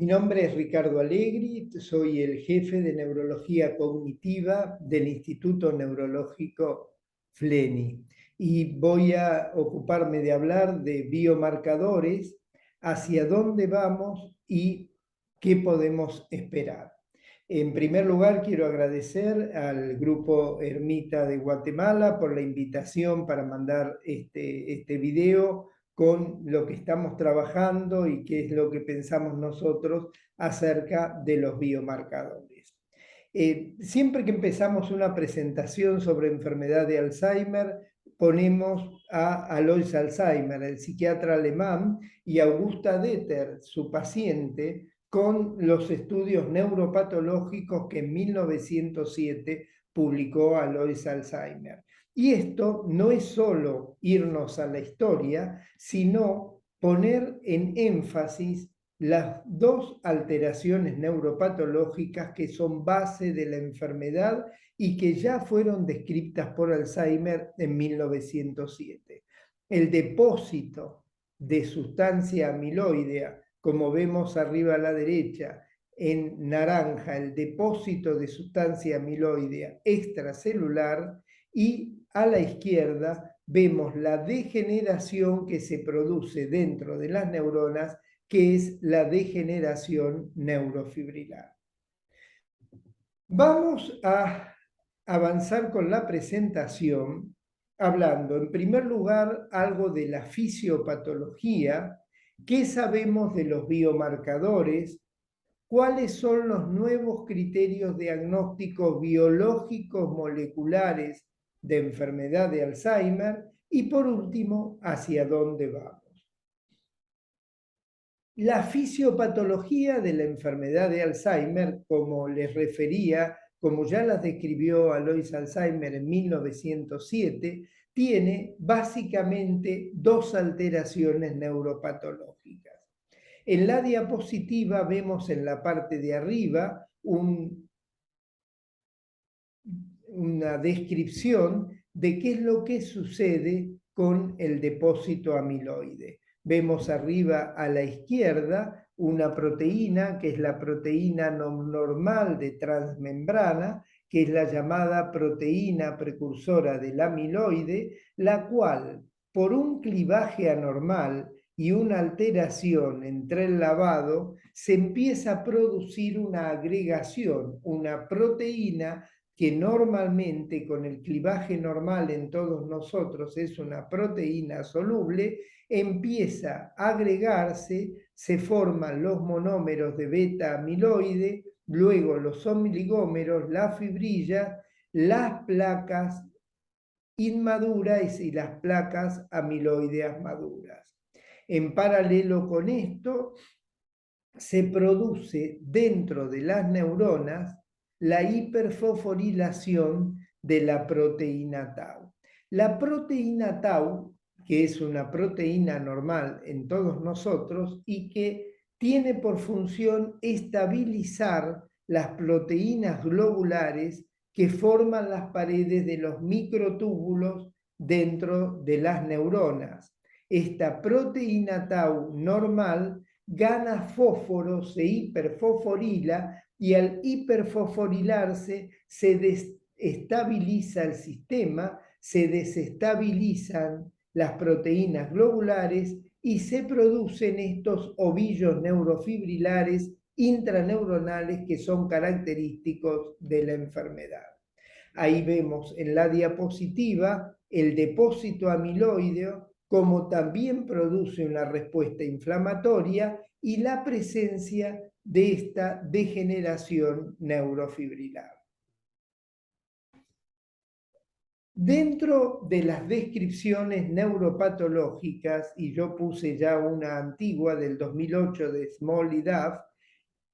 Mi nombre es Ricardo Allegri, soy el jefe de neurología cognitiva del Instituto Neurológico FLENI y voy a ocuparme de hablar de biomarcadores, hacia dónde vamos y qué podemos esperar. En primer lugar, quiero agradecer al Grupo Ermita de Guatemala por la invitación para mandar este video con lo que estamos trabajando y qué es lo que pensamos nosotros acerca de los biomarcadores. Siempre que empezamos una presentación sobre enfermedad de Alzheimer, ponemos a Alois Alzheimer, el psiquiatra alemán, y Augusta Deter, su paciente, con los estudios neuropatológicos que en 1907 publicó Alois Alzheimer. Y esto no es solo irnos a la historia, sino poner en énfasis las dos alteraciones neuropatológicas que son base de la enfermedad y que ya fueron descritas por Alzheimer en 1907. El depósito de sustancia amiloidea, como vemos arriba a la derecha, en naranja, el depósito de sustancia amiloidea extracelular, y a la izquierda vemos la degeneración que se produce dentro de las neuronas, que es la degeneración neurofibrilar. Vamos a avanzar con la presentación hablando, en primer lugar, algo de la fisiopatología, qué sabemos de los biomarcadores, cuáles son los nuevos criterios diagnósticos biológicos moleculares de enfermedad de Alzheimer y, por último, hacia dónde vamos. La fisiopatología de la enfermedad de Alzheimer, como les refería, como ya las describió Alois Alzheimer en 1907, tiene básicamente dos alteraciones neuropatológicas. En la diapositiva vemos en la parte de arriba una descripción de qué es lo que sucede con el depósito amiloide. Vemos arriba a la izquierda una proteína que es la proteína normal de transmembrana, que es la llamada proteína precursora del amiloide, la cual, por un clivaje anormal y una alteración entre el lavado, se empieza a producir una agregación, una proteína que normalmente con el clivaje normal en todos nosotros es una proteína soluble, empieza a agregarse, se forman los monómeros de beta amiloide, luego los oligómeros, las fibrillas, las placas inmaduras y las placas amiloideas maduras. En paralelo con esto, se produce dentro de las neuronas la hiperfosforilación de la proteína tau. La proteína tau, que es una proteína normal en todos nosotros y que tiene por función estabilizar las proteínas globulares que forman las paredes de los microtúbulos dentro de las neuronas. Esta proteína tau normal gana fósforo, se hiperfosforila y al hiperfosforilarse se desestabiliza el sistema, se desestabilizan las proteínas globulares y se producen estos ovillos neurofibrilares intraneuronales que son característicos de la enfermedad. Ahí vemos en la diapositiva el depósito amiloideo, como también produce una respuesta inflamatoria y la presencia de esta degeneración neurofibrilar. Dentro de las descripciones neuropatológicas, y yo puse ya una antigua del 2008 de Small y Duff,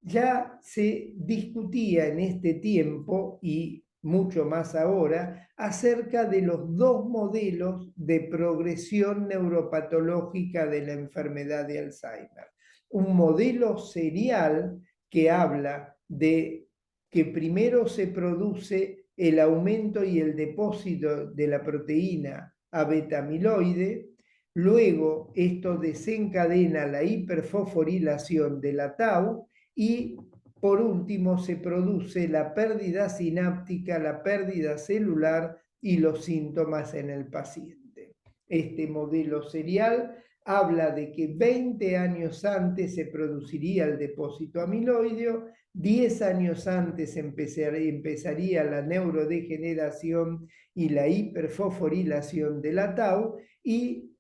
ya se discutía en este tiempo y mucho más ahora acerca de los dos modelos de progresión neuropatológica de la enfermedad de Alzheimer. Un modelo serial que habla de que primero se produce el aumento y el depósito de la proteína a beta-amiloide, luego esto desencadena la hiperfosforilación de la tau y por último se produce la pérdida sináptica, la pérdida celular y los síntomas en el paciente. Este modelo serial habla de que 20 años antes se produciría el depósito amiloideo, 10 años antes empezaría la neurodegeneración y la hiperfosforilación de la tau, y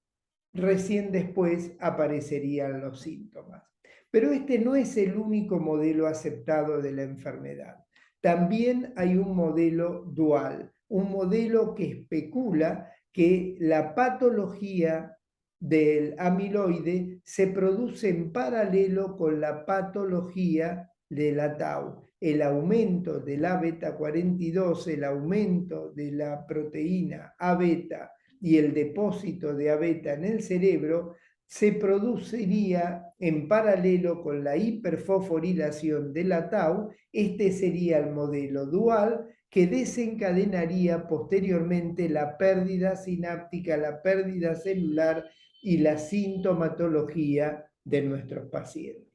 recién después aparecerían los síntomas. Pero este no es el único modelo aceptado de la enfermedad. También hay un modelo dual, un modelo que especula que la patología del amiloide se produce en paralelo con la patología de la tau. El aumento de la beta 42, el aumento de la proteína A beta y el depósito de A beta en el cerebro se produciría en paralelo con la hiperfosforilación de la tau. Este sería el modelo dual que desencadenaría posteriormente la pérdida sináptica, la pérdida celular y la sintomatología de nuestros pacientes.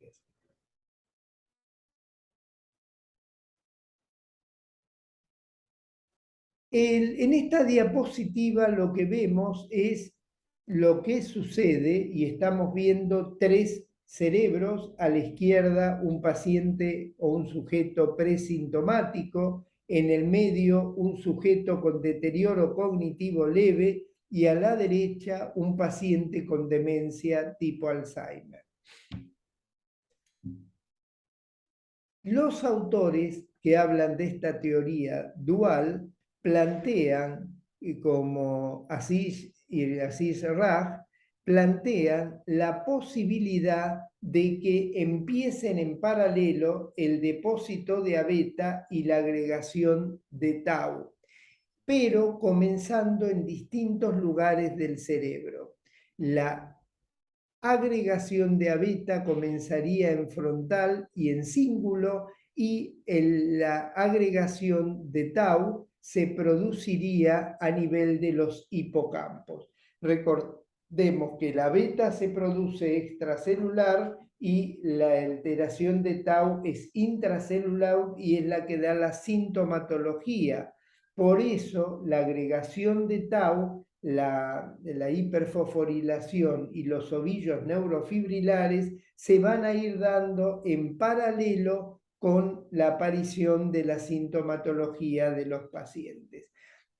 En esta diapositiva lo que vemos es lo que sucede, y estamos viendo 3 cerebros. A la izquierda un paciente o un sujeto presintomático, en el medio un sujeto con deterioro cognitivo leve y a la derecha un paciente con demencia tipo Alzheimer. Los autores que hablan de esta teoría dual plantean, como Aziz y Aziz Raj, plantean la posibilidad de que empiecen en paralelo el depósito de A beta y la agregación de tau, pero comenzando en distintos lugares del cerebro. La agregación de A beta comenzaría en frontal y en cíngulo, y la agregación de tau se produciría a nivel de los hipocampos. Recordemos que la beta se produce extracelular y la alteración de tau es intracelular y es la que da la sintomatología. Por eso la agregación de tau, la hiperfosforilación y los ovillos neurofibrilares se van a ir dando en paralelo con la aparición de la sintomatología de los pacientes.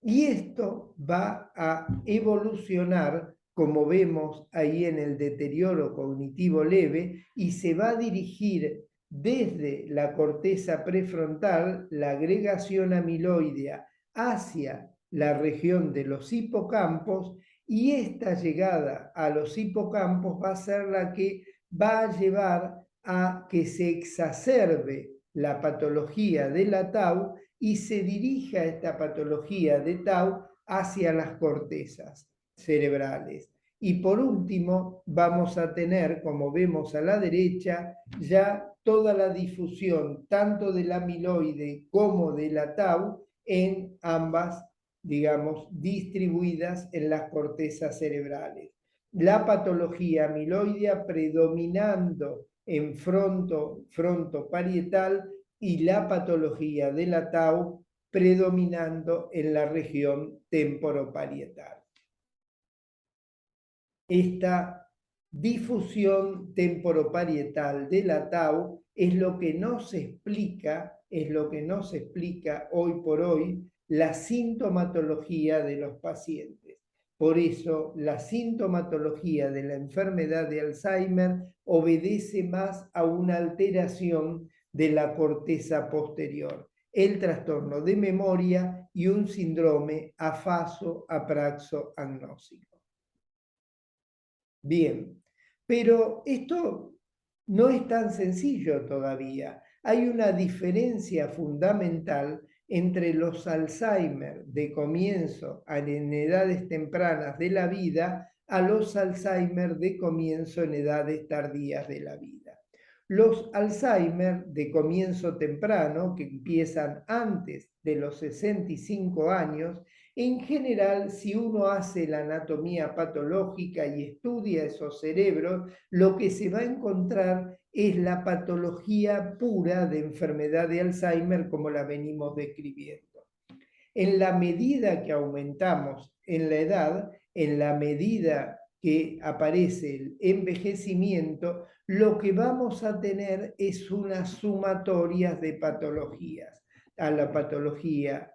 Y esto va a evolucionar, como vemos ahí en el deterioro cognitivo leve, y se va a dirigir desde la corteza prefrontal, la agregación amiloidea, hacia la región de los hipocampos, y esta llegada a los hipocampos va a ser la que va a llevar a que se exacerbe la patología de la tau y se dirija esta patología de tau hacia las cortezas cerebrales. Y por último, vamos a tener, como vemos a la derecha, ya toda la difusión tanto del amiloide como de la tau en ambas, digamos, distribuidas en las cortezas cerebrales. La patología amiloidea predominando en frontoparietal y la patología de la tau predominando en la región temporoparietal. Esta difusión temporoparietal de la tau es lo que nos explica hoy por hoy la sintomatología de los pacientes. Por eso, la sintomatología de la enfermedad de Alzheimer obedece más a una alteración de la corteza posterior, el trastorno de memoria y un síndrome afaso-apraxo-agnósico. Bien, pero esto no es tan sencillo todavía. Hay una diferencia fundamental entre los Alzheimer de comienzo en edades tempranas de la vida a los Alzheimer de comienzo en edades tardías de la vida. Los Alzheimer de comienzo temprano, que empiezan antes de los 65 años, en general, si uno hace la anatomía patológica y estudia esos cerebros, lo que se va a encontrar es la patología pura de enfermedad de Alzheimer como la venimos describiendo. En la medida que aumentamos en la edad, en la medida que aparece el envejecimiento, lo que vamos a tener es unas sumatorias de patologías. A la patología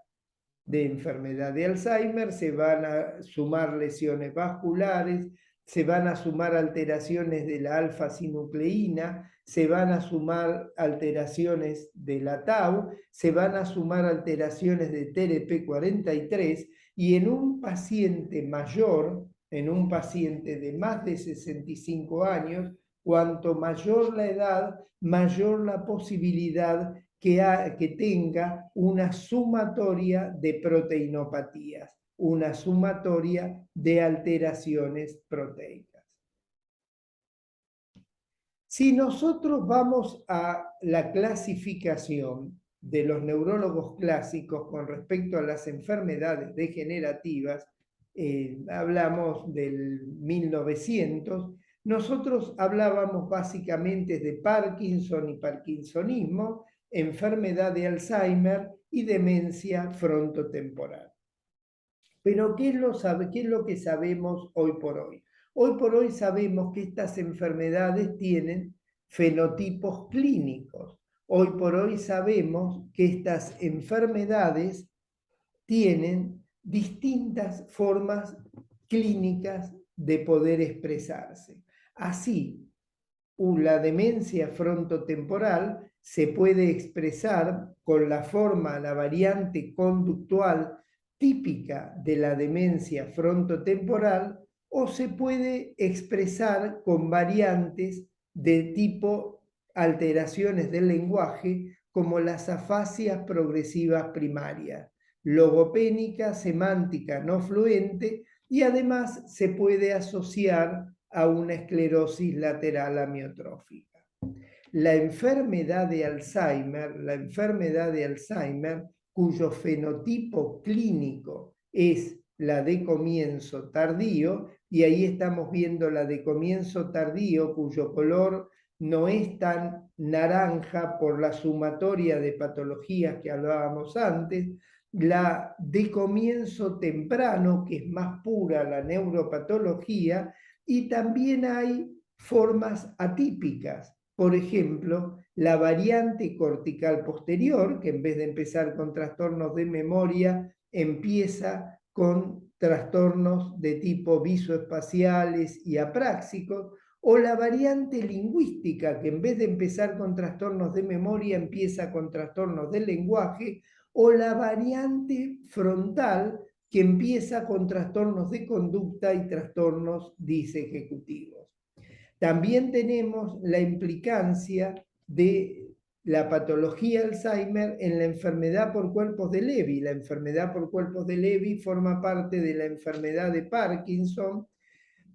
de enfermedad de Alzheimer se van a sumar lesiones vasculares, se van a sumar alteraciones de la alfa-sinucleína, se van a sumar alteraciones de la tau, se van a sumar alteraciones de TRP43 y en un paciente mayor, en un paciente de más de 65 años, cuanto mayor la edad, mayor la posibilidad que tenga una sumatoria de proteinopatías, una sumatoria de alteraciones proteicas. Si nosotros vamos a la clasificación de los neurólogos clásicos con respecto a las enfermedades degenerativas, hablamos del 1900, nosotros hablábamos básicamente de Parkinson y parkinsonismo, enfermedad de Alzheimer y demencia frontotemporal. Pero ¿qué es lo que sabemos hoy por hoy? Hoy por hoy sabemos que estas enfermedades tienen fenotipos clínicos. Hoy por hoy sabemos que estas enfermedades tienen distintas formas clínicas de poder expresarse. Así, la demencia frontotemporal se puede expresar con la variante conductual típica de la demencia frontotemporal o se puede expresar con variantes de tipo alteraciones del lenguaje como las afasias progresivas primarias, logopénica, semántica no fluente y además se puede asociar a una esclerosis lateral amiotrófica. La enfermedad de Alzheimer, cuyo fenotipo clínico es la de comienzo tardío, y ahí estamos viendo la de comienzo tardío, cuyo color no es tan naranja por la sumatoria de patologías que hablábamos antes, la de comienzo temprano, que es más pura la neuropatología, y también hay formas atípicas. Por ejemplo, la variante cortical posterior, que en vez de empezar con trastornos de memoria, empieza con trastornos de tipo visoespaciales y apráxicos, o la variante lingüística, que en vez de empezar con trastornos de memoria, empieza con trastornos del lenguaje, o la variante frontal, que empieza con trastornos de conducta y trastornos disejecutivos. También tenemos la implicancia de la patología Alzheimer en la enfermedad por cuerpos de Levy. La enfermedad por cuerpos de Levy forma parte de la enfermedad de Parkinson,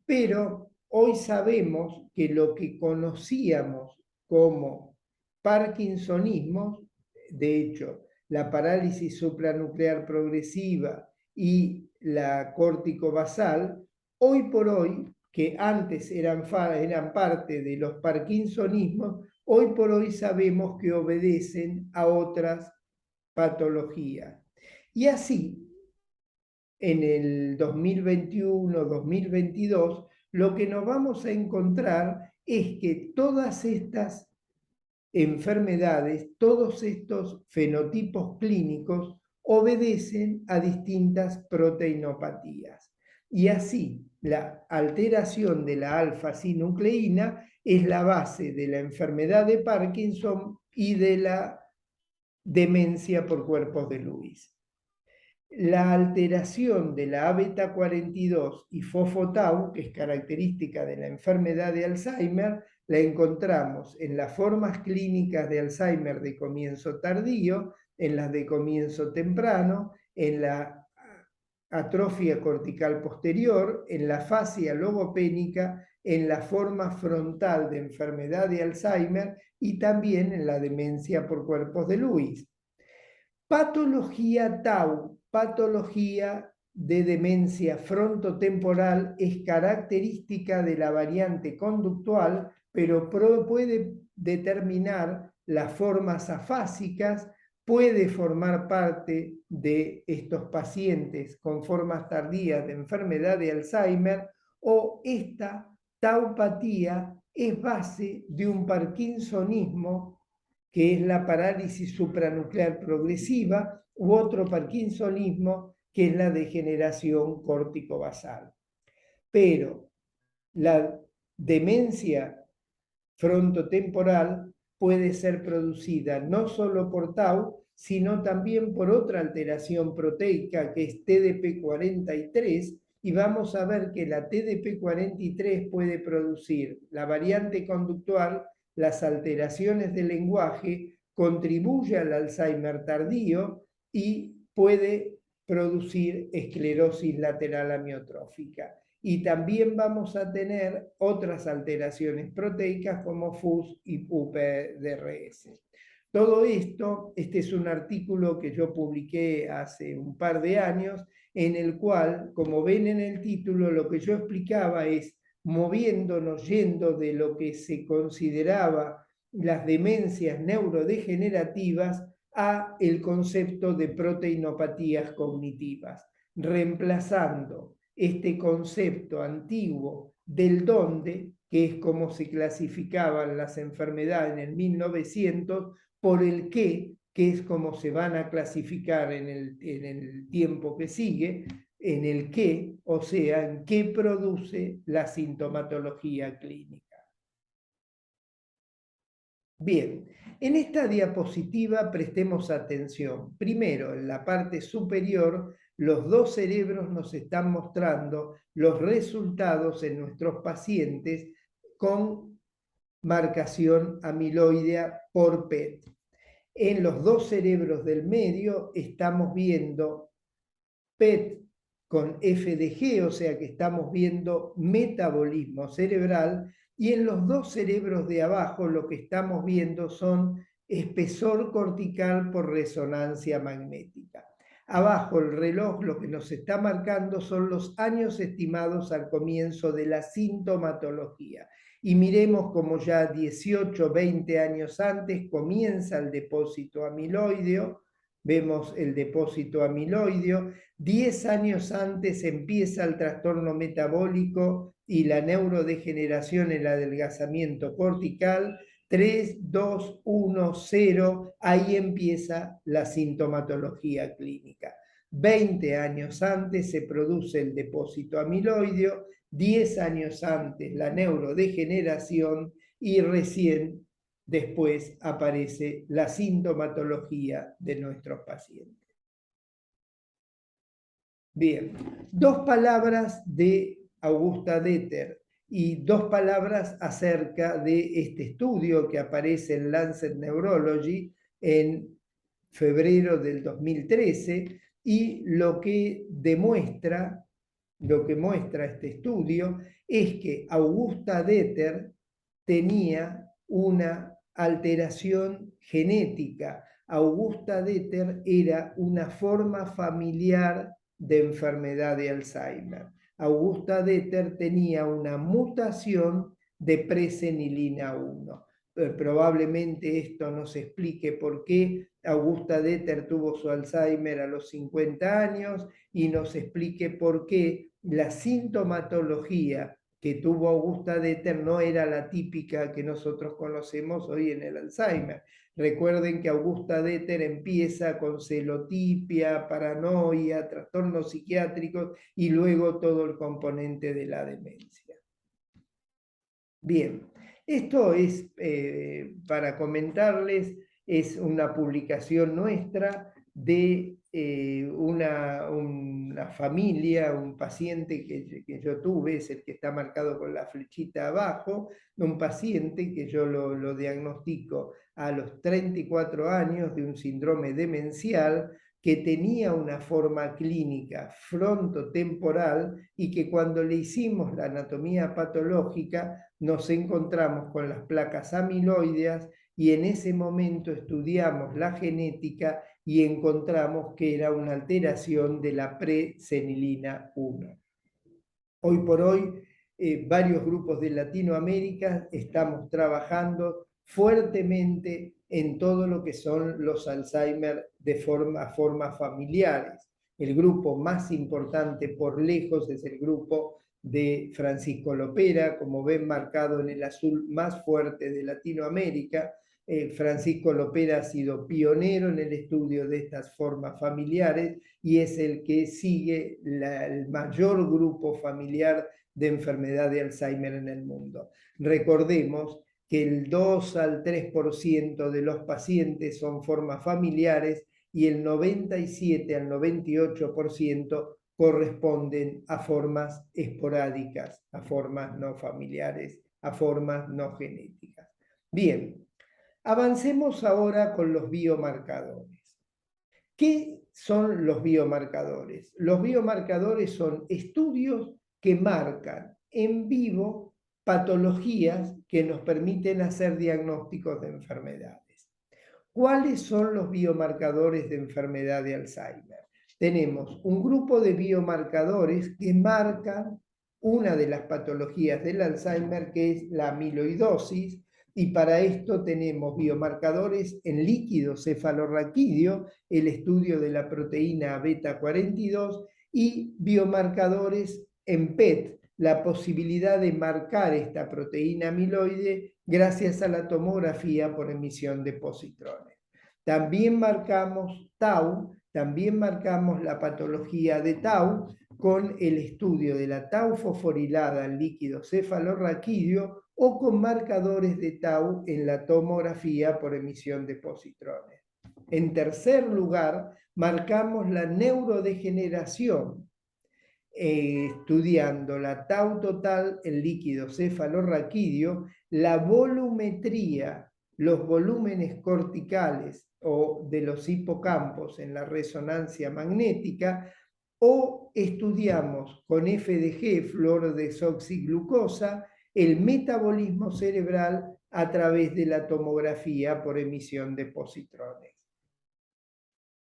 pero hoy sabemos que lo que conocíamos como parkinsonismo, de hecho, la parálisis supranuclear progresiva y la córtico-basal, hoy por hoy, que antes eran parte de los parkinsonismos, hoy por hoy sabemos que obedecen a otras patologías. Y así, en el 2021-2022, lo que nos vamos a encontrar es que todas estas enfermedades, todos estos fenotipos clínicos obedecen a distintas proteinopatías. Y así, la alteración de la alfa-sinucleína es la base de la enfermedad de Parkinson y de la demencia por cuerpos de Lewis. La alteración de la A-beta42 y fosfo-tau, que es característica de la enfermedad de Alzheimer, la encontramos en las formas clínicas de Alzheimer de comienzo tardío, en las de comienzo temprano, en la atrofia cortical posterior, en la afasia logopénica, en la forma frontal de enfermedad de Alzheimer y también en la demencia por cuerpos de Lewis. Patología tau, patología de demencia frontotemporal, es característica de la variante conductual, pero puede determinar las formas afásicas, puede formar parte de estos pacientes con formas tardías de enfermedad de Alzheimer, o esta taupatía es base de un parkinsonismo, que es la parálisis supranuclear progresiva, u otro parkinsonismo, que es la degeneración córtico-basal. Pero la demencia frontotemporal puede ser producida no solo por tau, sino también por otra alteración proteica que es TDP43, y vamos a ver que la TDP43 puede producir la variante conductual, las alteraciones del lenguaje, contribuye al Alzheimer tardío y puede producir esclerosis lateral amiotrófica. Y también vamos a tener otras alteraciones proteicas como FUS y UPDRS. Todo esto, este es un artículo que yo publiqué hace un par de años, en el cual, como ven en el título, lo que yo explicaba es moviéndonos, yendo de lo que se consideraba las demencias neurodegenerativas a el concepto de proteinopatías cognitivas, reemplazando este concepto antiguo del dónde, que es como se clasificaban las enfermedades en el 1900, por el qué, que es como se van a clasificar en el tiempo que sigue, en el qué, o sea, en qué produce la sintomatología clínica. Bien, en esta diapositiva prestemos atención. Primero, en la parte superior, los dos cerebros nos están mostrando los resultados en nuestros pacientes con marcación amiloidea por PET. En los dos cerebros del medio estamos viendo PET con FDG, o sea que estamos viendo metabolismo cerebral, y en los dos cerebros de abajo lo que estamos viendo son espesor cortical por resonancia magnética. Abajo el reloj lo que nos está marcando son los años estimados al comienzo de la sintomatología. Y miremos como ya 18, 20 años antes comienza el depósito amiloideo, vemos el depósito amiloideo, 10 años antes empieza el trastorno metabólico y la neurodegeneración, el adelgazamiento cortical, 3, 2, 1, 0, ahí empieza la sintomatología clínica. 20 años antes se produce el depósito amiloideo, 10 años antes la neurodegeneración y recién después aparece la sintomatología de nuestros pacientes. Bien, dos palabras de Augusta Deter y dos palabras acerca de este estudio que aparece en Lancet Neurology en febrero del 2013, y lo que muestra este estudio es que Augusta Deter tenía una alteración genética. Augusta Deter era una forma familiar de enfermedad de Alzheimer. Augusta Deter tenía una mutación de presenilina 1. Probablemente esto nos explique por qué Augusta Deter tuvo su Alzheimer a los 50 años y nos explique por qué la sintomatología que tuvo Augusta Deter no era la típica que nosotros conocemos hoy en el Alzheimer. Recuerden que Augusta Deter empieza con celotipia, paranoia, trastornos psiquiátricos y luego todo el componente de la demencia. Bien, esto es para comentarles, es una publicación nuestra de una familia, un paciente que yo tuve, es el que está marcado con la flechita abajo, un paciente que yo lo diagnostico a los 34 años de un síndrome demencial, que tenía una forma clínica frontotemporal y que cuando le hicimos la anatomía patológica nos encontramos con las placas amiloideas, y en ese momento estudiamos la genética y encontramos que era una alteración de la presenilina 1. Hoy por hoy, varios grupos de Latinoamérica estamos trabajando fuertemente en todo lo que son los Alzheimer de formas familiares. El grupo más importante por lejos es el grupo de Francisco Lopera, como ven marcado en el azul más fuerte de Latinoamérica. Francisco Lopera ha sido pionero en el estudio de estas formas familiares y es el que sigue el mayor grupo familiar de enfermedad de Alzheimer en el mundo. Recordemos que el 2 al 3% de los pacientes son formas familiares y el 97 al 98% corresponden a formas esporádicas, a formas no familiares, a formas no genéticas. Bien, avancemos ahora con los biomarcadores. ¿Qué son los biomarcadores? Los biomarcadores son estudios que marcan en vivo patologías que nos permiten hacer diagnósticos de enfermedades. ¿Cuáles son los biomarcadores de enfermedad de Alzheimer? Tenemos un grupo de biomarcadores que marcan una de las patologías del Alzheimer, que es la amiloidosis, y para esto tenemos biomarcadores en líquido cefalorraquídeo, el estudio de la proteína beta 42, y biomarcadores en PET, la posibilidad de marcar esta proteína amiloide gracias a la tomografía por emisión de positrones. También marcamos tau, también marcamos la patología de tau con el estudio de la tau fosforilada en líquido cefalorraquídeo o con marcadores de tau en la tomografía por emisión de positrones. En tercer lugar, marcamos la neurodegeneración, estudiando la tau total en líquido cefalorraquídeo, la volumetría, los volúmenes corticales o de los hipocampos en la resonancia magnética, o estudiamos con FDG, fluorodesoxiglucosa, el metabolismo cerebral a través de la tomografía por emisión de positrones.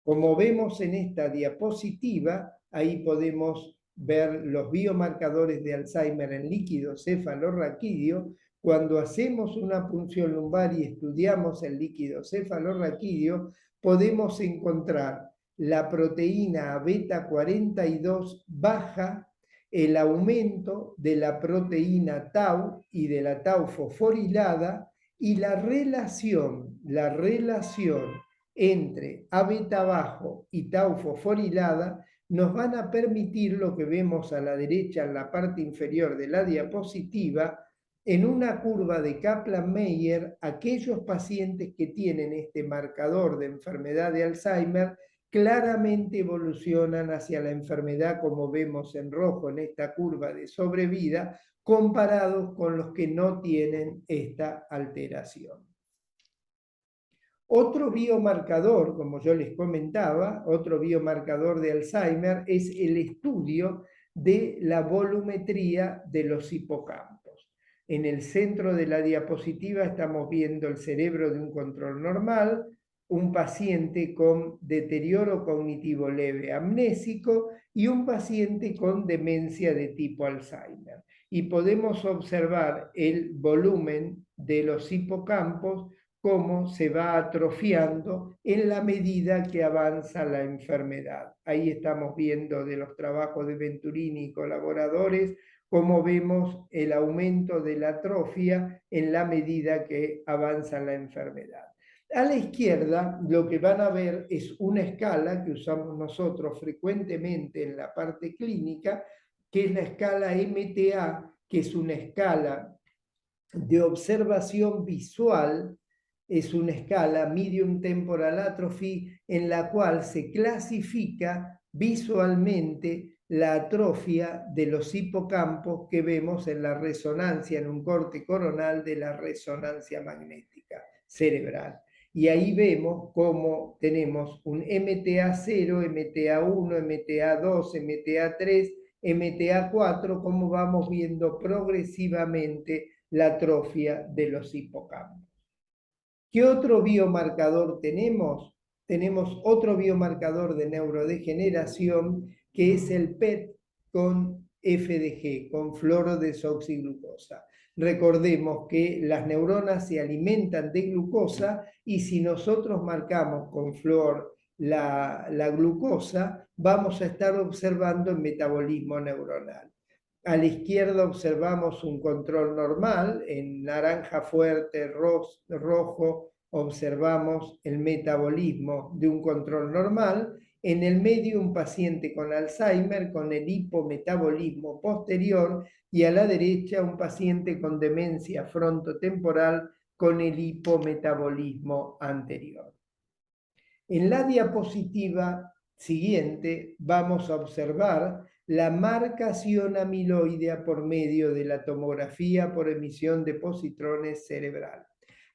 Como vemos en esta diapositiva, ahí podemos ver los biomarcadores de Alzheimer en líquido cefalorraquídeo. Cuando hacemos una punción lumbar y estudiamos el líquido cefalorraquídeo, podemos encontrar la proteína beta 42 baja, el aumento de la proteína tau y de la tau fosforilada, y la relación entre A beta bajo y tau fosforilada nos van a permitir lo que vemos a la derecha en la parte inferior de la diapositiva, en una curva de Kaplan-Meier, aquellos pacientes que tienen este marcador de enfermedad de Alzheimer claramente evolucionan hacia la enfermedad, como vemos en rojo en esta curva de sobrevida, comparados con los que no tienen esta alteración. Otro biomarcador, como yo les comentaba, otro biomarcador de Alzheimer es el estudio de la volumetría de los hipocampos. En el centro de la diapositiva estamos viendo el cerebro de un control normal, un paciente con deterioro cognitivo leve amnésico y un paciente con demencia de tipo Alzheimer. Y podemos observar el volumen de los hipocampos, cómo se va atrofiando en la medida que avanza la enfermedad. Ahí estamos viendo de los trabajos de Venturini y colaboradores cómo vemos el aumento de la atrofia en la medida que avanza la enfermedad. A la izquierda lo que van a ver es una escala que usamos nosotros frecuentemente en la parte clínica, que es la escala MTA, que es una escala de observación visual. Es una escala Medium Temporal Atrophy en la cual se clasifica visualmente la atrofia de los hipocampos que vemos en la resonancia, en un corte coronal de la resonancia magnética cerebral. Y ahí vemos cómo tenemos un MTA0, MTA1, MTA2, MTA3, MTA4, cómo vamos viendo progresivamente la atrofia de los hipocampos. ¿Qué otro biomarcador tenemos? Tenemos otro biomarcador de neurodegeneración que es el PET con FDG, con fluorodesoxiglucosa. Recordemos que las neuronas se alimentan de glucosa y si nosotros marcamos con flúor la glucosa, vamos a estar observando el metabolismo neuronal. A la izquierda observamos un control normal, en naranja fuerte, rojo, observamos el metabolismo de un control normal. En el medio un paciente con Alzheimer con el hipometabolismo posterior y a la derecha un paciente con demencia frontotemporal con el hipometabolismo anterior. En la diapositiva siguiente vamos a observar la marcación amiloidea por medio de la tomografía por emisión de positrones cerebral.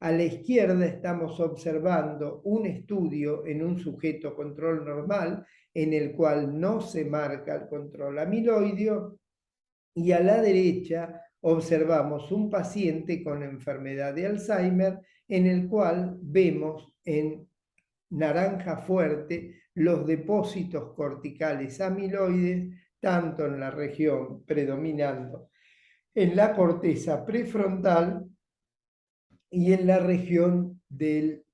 A la izquierda estamos observando un estudio en un sujeto control normal en el cual no se marca el control amiloideo y a la derecha observamos un paciente con enfermedad de Alzheimer en el cual vemos en naranja fuerte los depósitos corticales amiloides tanto en la región predominando en la corteza prefrontal y en la región del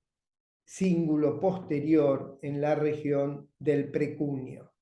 cíngulo posterior, en la región del precunio.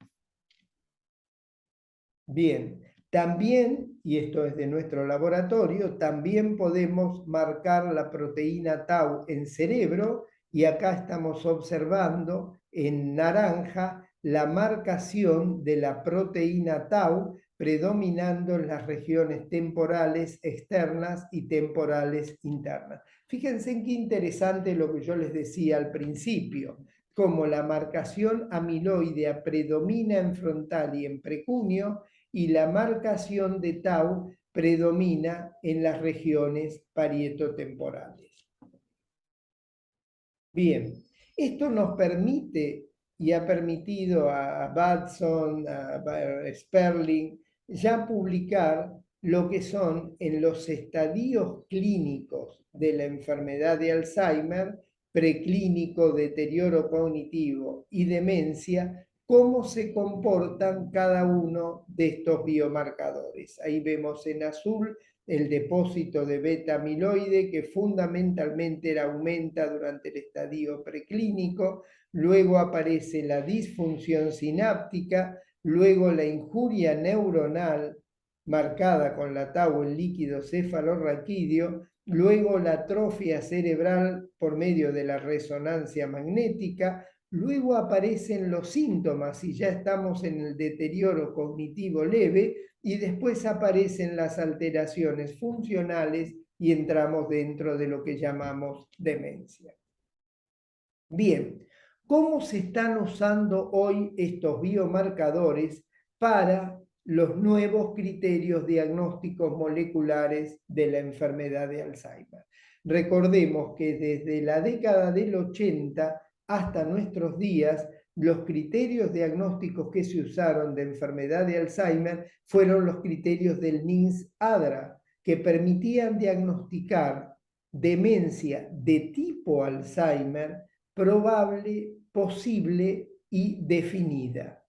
Bien, también, y esto es de nuestro laboratorio, también podemos marcar la proteína tau en cerebro y acá estamos observando en naranja la marcación de la proteína tau predominando en las regiones temporales externas y temporales internas. Fíjense en qué interesante lo que yo les decía al principio, como la marcación amiloidea predomina en frontal y en precunio, y la marcación de tau predomina en las regiones parietotemporales. Bien, esto nos permite y ha permitido a Batson, a Sperling, ya publicar lo que son en los estadios clínicos de la enfermedad de Alzheimer, preclínico, deterioro cognitivo y demencia, cómo se comportan cada uno de estos biomarcadores. Ahí vemos en azul el depósito de beta amiloide que fundamentalmente aumenta durante el estadio preclínico, luego aparece la disfunción sináptica, luego la injuria neuronal marcada con la tau en líquido cefalorraquídeo, luego la atrofia cerebral por medio de la resonancia magnética, luego aparecen los síntomas y ya estamos en el deterioro cognitivo leve y después aparecen las alteraciones funcionales y entramos dentro de lo que llamamos demencia. Bien, ¿cómo se están usando hoy estos biomarcadores para los nuevos criterios diagnósticos moleculares de la enfermedad de Alzheimer? Recordemos que desde la década del 80 hasta nuestros días, los criterios diagnósticos que se usaron de enfermedad de Alzheimer fueron los criterios del NINS-ADRA, que permitían diagnosticar demencia de tipo Alzheimer probable, posible y definida.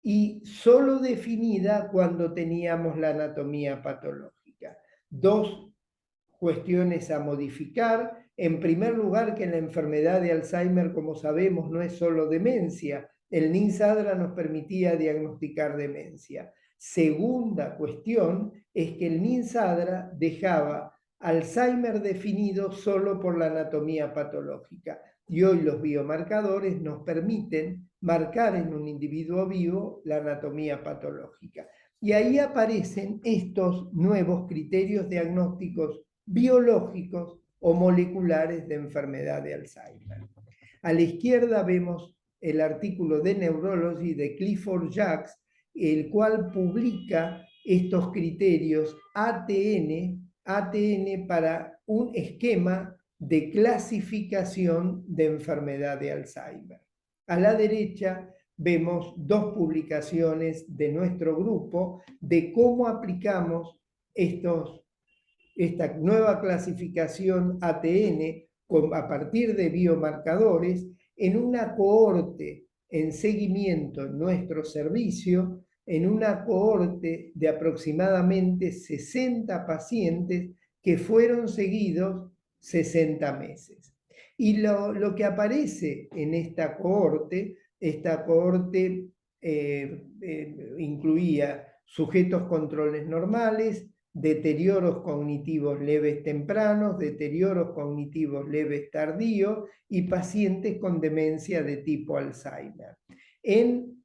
Y solo definida cuando teníamos la anatomía patológica. Dos cuestiones a modificar. En primer lugar, que la enfermedad de Alzheimer, como sabemos, no es solo demencia. El NINS-ADRA nos permitía diagnosticar demencia. Segunda cuestión es que el NINS-ADRA dejaba Alzheimer definido solo por la anatomía patológica. Y hoy los biomarcadores nos permiten marcar en un individuo vivo la anatomía patológica. Y ahí aparecen estos nuevos criterios diagnósticos biológicos o moleculares de enfermedad de Alzheimer. A la izquierda vemos el artículo de Neurology de Clifford Jacks, el cual publica estos criterios ATN para un esquema de clasificación de enfermedad de Alzheimer. A la derecha vemos dos publicaciones de nuestro grupo de cómo aplicamos esta nueva clasificación ATN a partir de biomarcadores en una cohorte en seguimiento en nuestro servicio en una cohorte de aproximadamente 60 pacientes que fueron seguidos 60 meses. Y lo que aparece en esta cohorte incluía sujetos controles normales, deterioros cognitivos leves tempranos, deterioros cognitivos leves tardíos y pacientes con demencia de tipo Alzheimer. En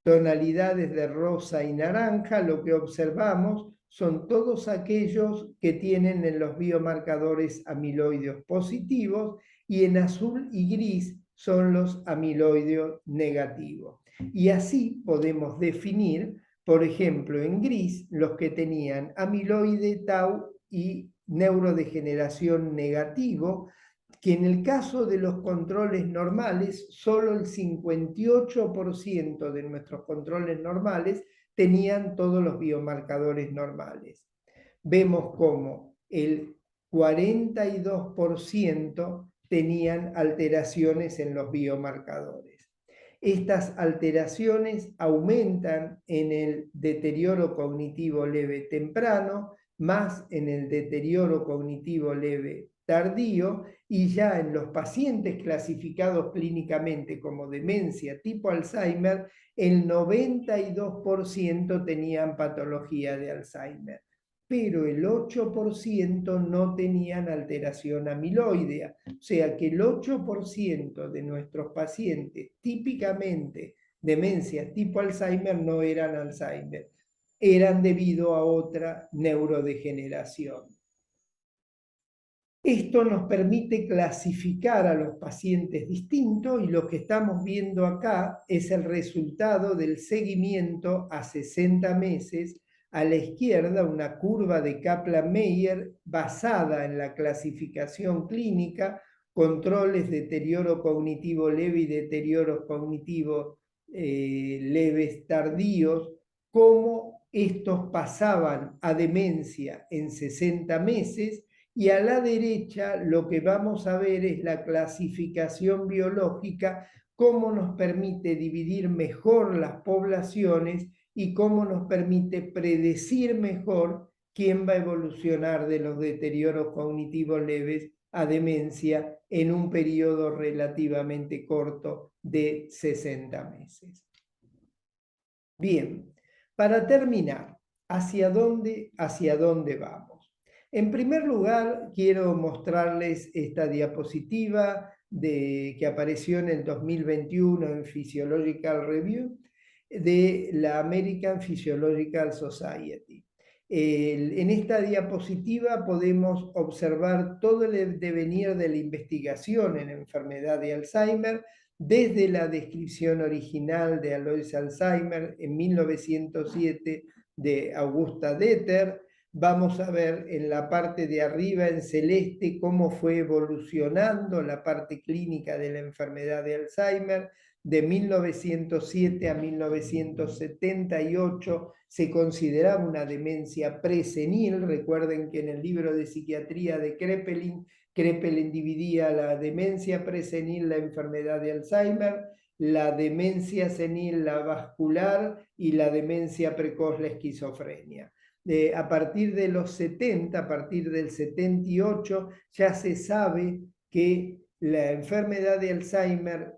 tonalidades de rosa y naranja, lo que observamos son todos aquellos que tienen en los biomarcadores amiloideos positivos, y en azul y gris son los amiloideos negativos. Y así podemos definir, por ejemplo, en gris, los que tenían amiloide, tau y neurodegeneración negativo, que en el caso de los controles normales, solo el 58% de nuestros controles normales tenían todos los biomarcadores normales. Vemos como el 42% tenían alteraciones en los biomarcadores. Estas alteraciones aumentan en el deterioro cognitivo leve temprano, más en el deterioro cognitivo leve tardío, y ya en los pacientes clasificados clínicamente como demencia tipo Alzheimer, el 92% tenían patología de Alzheimer, pero el 8% no tenían alteración amiloidea. O sea que el 8% de nuestros pacientes típicamente demencia tipo Alzheimer no eran Alzheimer, eran debido a otra neurodegeneración. Esto nos permite clasificar a los pacientes distintos, y lo que estamos viendo acá es el resultado del seguimiento a 60 meses. A la izquierda, una curva de Kaplan-Meier basada en la clasificación clínica, controles de deterioro cognitivo leve y deterioros cognitivos leves tardíos, cómo estos pasaban a demencia en 60 meses, y a la derecha lo que vamos a ver es la clasificación biológica, cómo nos permite dividir mejor las poblaciones y cómo nos permite predecir mejor quién va a evolucionar de los deterioros cognitivos leves a demencia en un periodo relativamente corto de 60 meses. Bien, para terminar, ¿hacia dónde vamos? En primer lugar, quiero mostrarles esta diapositiva que apareció en el 2021 en Physiological Review de la American Physiological Society. En esta diapositiva podemos observar todo el devenir de la investigación en enfermedad de Alzheimer, desde la descripción original de Alois Alzheimer en 1907 de Augusta Deter. Vamos a ver en la parte de arriba en celeste cómo fue evolucionando la parte clínica de la enfermedad de Alzheimer. De 1907 a 1978 se consideraba una demencia presenil. Recuerden que en el libro de psiquiatría de Kraepelin dividía la demencia presenil, la enfermedad de Alzheimer, la demencia senil, la vascular, y la demencia precoz, la esquizofrenia. A partir de los 70, a partir del 78, ya se sabe que la enfermedad de Alzheimer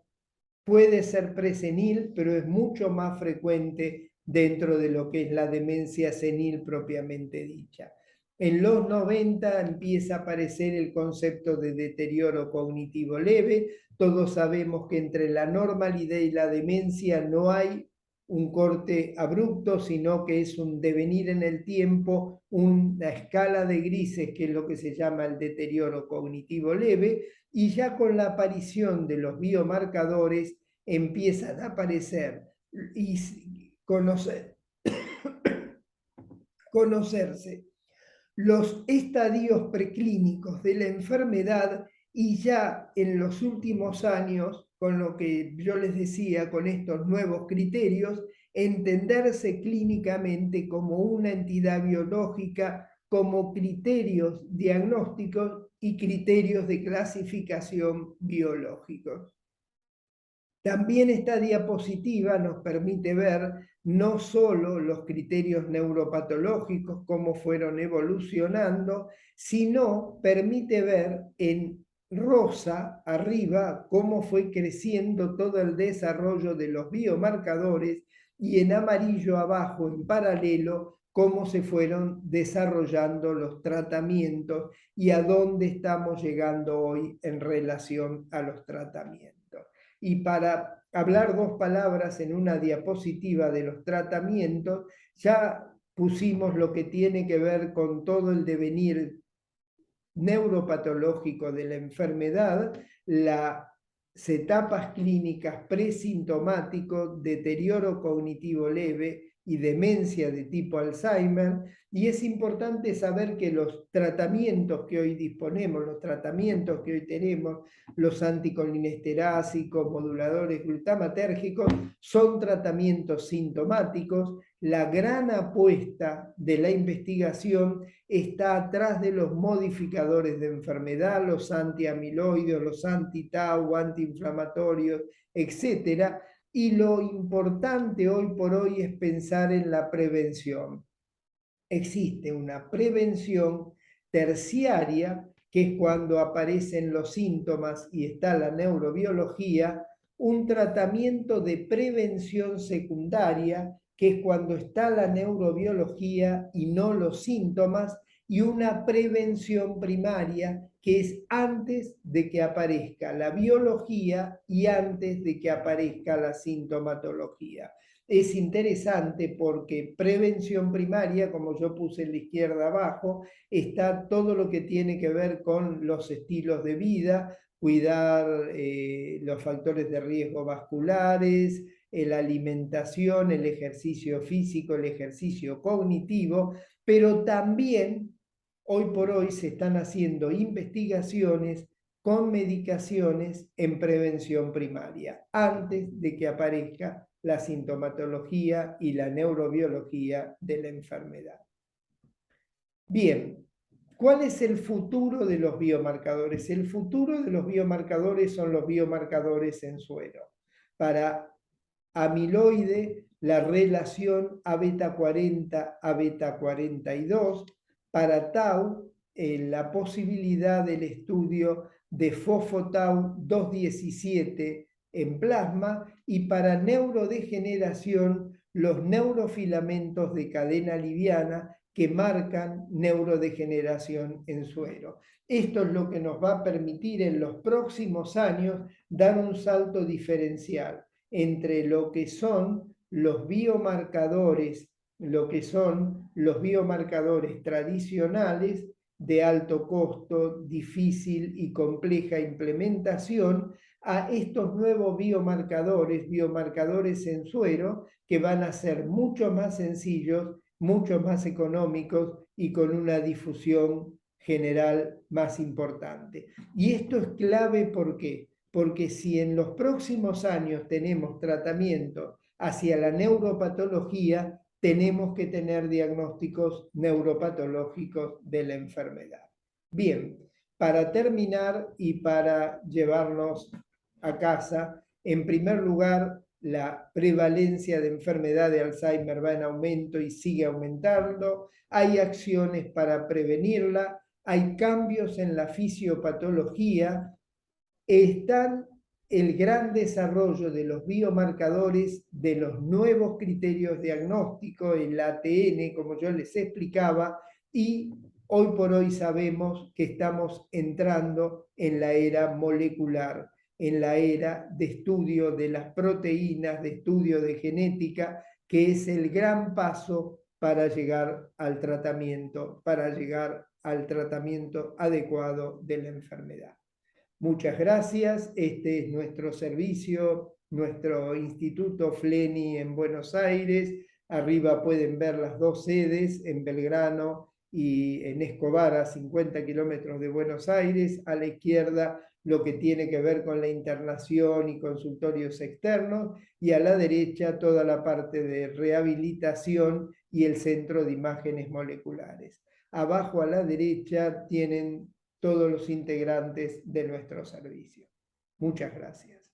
puede ser presenil, pero es mucho más frecuente dentro de lo que es la demencia senil propiamente dicha. En los 90 empieza a aparecer el concepto de deterioro cognitivo leve. Todos sabemos que entre la normalidad y la demencia no hay un corte abrupto, sino que es un devenir en el tiempo, una escala de grises, que es lo que se llama el deterioro cognitivo leve, y ya con la aparición de los biomarcadores empiezan a aparecer y conocerse los estadios preclínicos de la enfermedad, y ya en los últimos años, con lo que yo les decía, con estos nuevos criterios, entenderse clínicamente como una entidad biológica, como criterios diagnósticos y criterios de clasificación biológicos. También esta diapositiva nos permite ver no solo los criterios neuropatológicos, cómo fueron evolucionando, sino permite ver en rosa arriba cómo fue creciendo todo el desarrollo de los biomarcadores y en amarillo abajo en paralelo cómo se fueron desarrollando los tratamientos y a dónde estamos llegando hoy en relación a los tratamientos. Y para hablar dos palabras en una diapositiva de los tratamientos, ya pusimos lo que tiene que ver con todo el devenir neuropatológico de la enfermedad, las etapas clínicas presintomático, deterioro cognitivo leve y demencia de tipo Alzheimer, y es importante saber que los tratamientos que hoy disponemos, los tratamientos que hoy tenemos, los anticolinesterásicos, moduladores glutamatérgicos, son tratamientos sintomáticos. La gran apuesta de la investigación está atrás de los modificadores de enfermedad, los antiamiloides, los anti-tau, antiinflamatorios, etc. Y lo importante hoy por hoy es pensar en la prevención. Existe una prevención terciaria, que es cuando aparecen los síntomas y está la neurobiología, un tratamiento de prevención secundaria, que es cuando está la neurobiología y no los síntomas, y una prevención primaria, que es antes de que aparezca la biología y antes de que aparezca la sintomatología. Es interesante porque prevención primaria, como yo puse en la izquierda abajo, está todo lo que tiene que ver con los estilos de vida, cuidar los factores de riesgo vasculares, la alimentación, el ejercicio físico, el ejercicio cognitivo, pero también hoy por hoy se están haciendo investigaciones con medicaciones en prevención primaria, antes de que aparezca la sintomatología y la neurobiología de la enfermedad. Bien, ¿cuál es el futuro de los biomarcadores? El futuro de los biomarcadores son los biomarcadores en suero. Para amiloide, la relación A beta 40 a beta 42. Para tau, la posibilidad del estudio de fosfotau 217 en plasma, y para neurodegeneración, los neurofilamentos de cadena liviana que marcan neurodegeneración en suero. Esto es lo que nos va a permitir en los próximos años dar un salto diferencial entre lo que son los biomarcadores, tradicionales de alto costo, difícil y compleja implementación, a estos nuevos biomarcadores en suero, que van a ser mucho más sencillos, mucho más económicos y con una difusión general más importante. Y esto es clave, ¿por qué? Porque si en los próximos años tenemos tratamiento hacia la neuropatología, tenemos que tener diagnósticos neuropatológicos de la enfermedad. Bien, para terminar y para llevarnos a casa, en primer lugar, la prevalencia de enfermedad de Alzheimer va en aumento y sigue aumentando. Hay acciones para prevenirla, hay cambios en la fisiopatología, están el gran desarrollo de los biomarcadores, de los nuevos criterios diagnósticos, el ATN, como yo les explicaba, y hoy por hoy sabemos que estamos entrando en la era molecular, en la era de estudio de las proteínas, de estudio de genética, que es el gran paso para llegar al tratamiento adecuado de la enfermedad. Muchas gracias. Este es nuestro servicio, nuestro Instituto Fleni en Buenos Aires. Arriba pueden ver las dos sedes, en Belgrano y en Escobar, a 50 kilómetros de Buenos Aires. A la izquierda, lo que tiene que ver con la internación y consultorios externos, y a la derecha toda la parte de rehabilitación y el centro de imágenes moleculares. Abajo a la derecha tienen todos los integrantes de nuestro servicio. Muchas gracias.